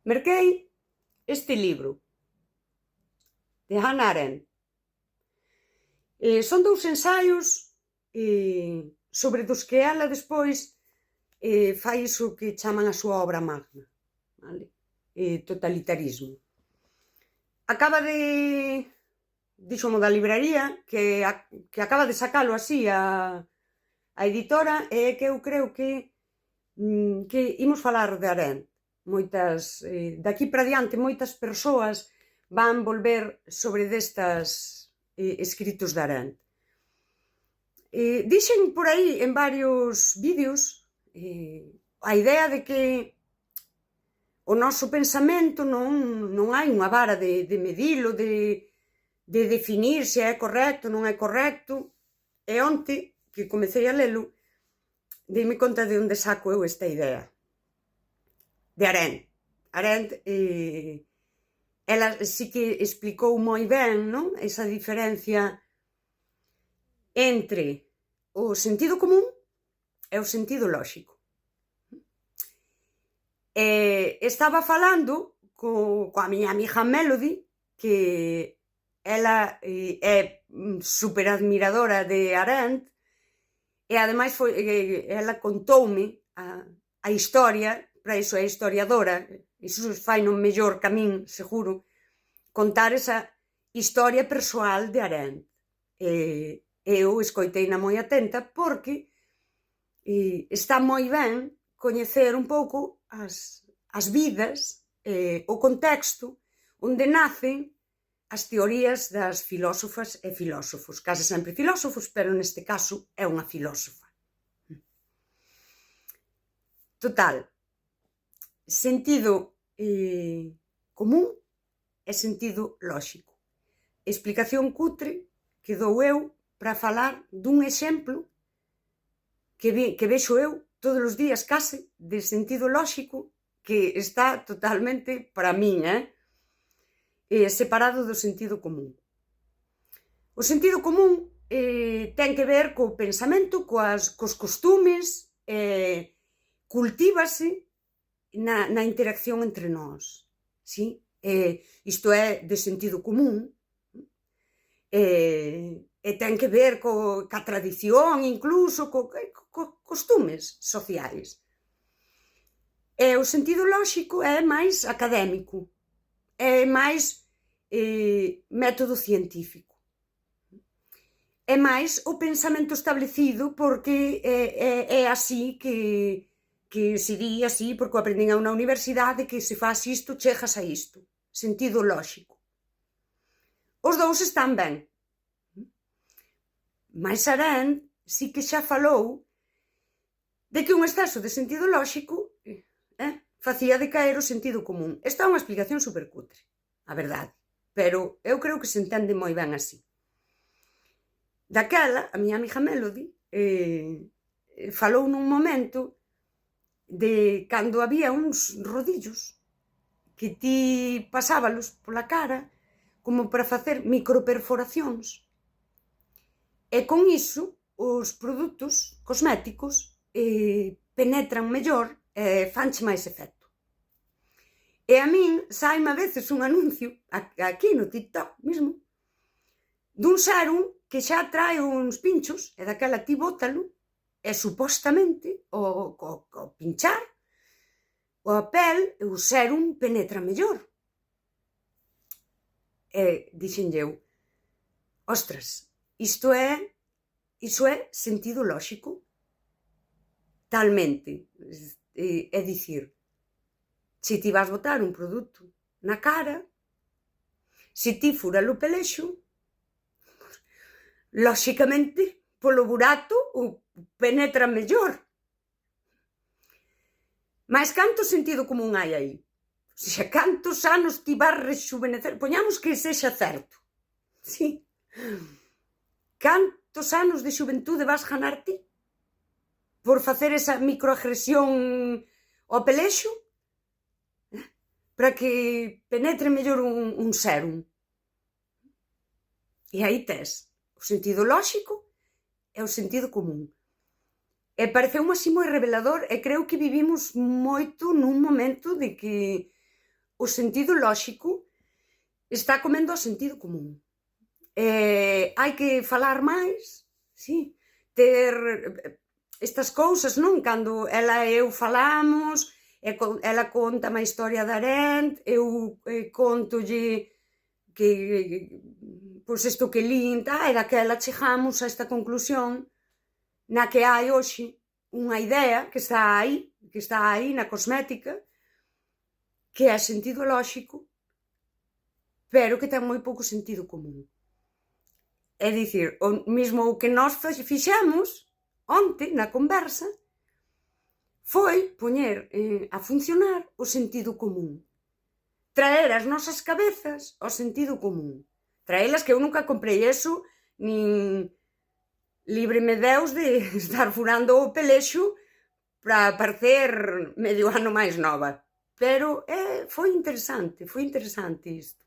merquei este libro de Hannah Arendt. Son dous ensaios sobre dos que ela despois fai iso que chaman a súa obra magna, vale? Totalitarismo. Acaba de... Dixomo da libraría que acaba de sacalo así a editora, e que eu creo que imos falar de Arendt. Daqui para diante moitas persoas van volver sobre destas escritos de Arendt. Dixen por aí en varios vídeos a idea de que o noso pensamento non hai unha vara de medilo, de definir se é correcto, non é correcto. E onte, que comecei a lelo, deime conta de onde saco eu esta idea. De Arendt. Arendt, ela sí que explicou moi ben, non? Esa diferencia entre o sentido común e o sentido lóxico. Estaba falando coa miña amiga Melody, que ela é super admiradora de Arendt, e ademais ela contoume a historia, para iso é historiadora, iso fai non mellor que a min, seguro, contar esa historia persoal de Arendt. Eu escoiteina moi atenta porque está moi ben coñecer un pouco as vidas, o contexto onde nacen as teorías das filósofas e filósofos. Case sempre filósofos, pero neste caso é unha filósofa. Total, sentido común e sentido lóxico. Explicación cutre que dou eu para falar dun exemplo que vexo eu todos os días case de sentido lóxico, que está totalmente, para min, separado do sentido común. O sentido común ten que ver co pensamento, cos costumes, cultívase na interacción entre nós. Sí? Isto é de sentido común, e ten que ver ca tradición, incluso, co costumes sociais. E o sentido lóxico é máis académico, é máis método científico. É máis o pensamento establecido porque é así que se di así, porque o aprendín a unha universidade, que se faz isto, chegas a isto. Sentido lóxico. Os dous están ben. Mais Arendt sí que xa falou de que un exceso de sentido lóxico facía decaer o sentido común. Esta é unha explicación supercutre, a verdade, pero eu creo que se entende moi ben así. Daquela, a miña amiga Melody falou nun momento de cando había uns rodillos que ti pasábalos pola cara como para facer microperforacións, e con iso os produtos cosméticos penetran mellor e fanche máis efecto. E a min saime a veces un anuncio, aquí no TikTok mesmo, dun sérum que xa trae uns pinchos, e daquela ti bótalo, e supostamente, o pinchar, a pel, o sérum penetra mellor. E dixenlle eu, ostras, iso é sentido lóxico? Talmente. É dicir, se ti vas botar un produto na cara, se ti furalo o pelexo, lóxicamente, polo burato, penetra mellor. Mas canto sentido común hai aí? O sea, cantos anos ti vas rexuvenecer? Poñamos que sexa certo. Sí. Cantos anos de xuventude vas ganar ti por facer esa microagresión ao pelexo para que penetre mellor un sérum? E aí tes o sentido lóxico e o sentido común. E pareceume así moi revelador, e creo que vivimos moito nun momento de que o sentido lóxico está comendo o sentido común. Hai que falar máis, sí, ter estas cousas, non? Cando ela e eu falamos, ela conta a historia da Arendt, eu contolle que, pois isto que lín, e daquela chegamos a esta conclusión na que hai hoxe unha idea que está aí na cosmética, que é sentido lóxico, pero que ten moi pouco sentido común. É dicir, o mismo o que nós fixemos onte na conversa foi poñer a funcionar o sentido común. Traer as nosas cabezas ao sentido común. Traelas, que eu nunca comprei eso, nin líbreme Deus de estar furando o pelexo para parecer medio ano máis nova. Pero foi interesante isto.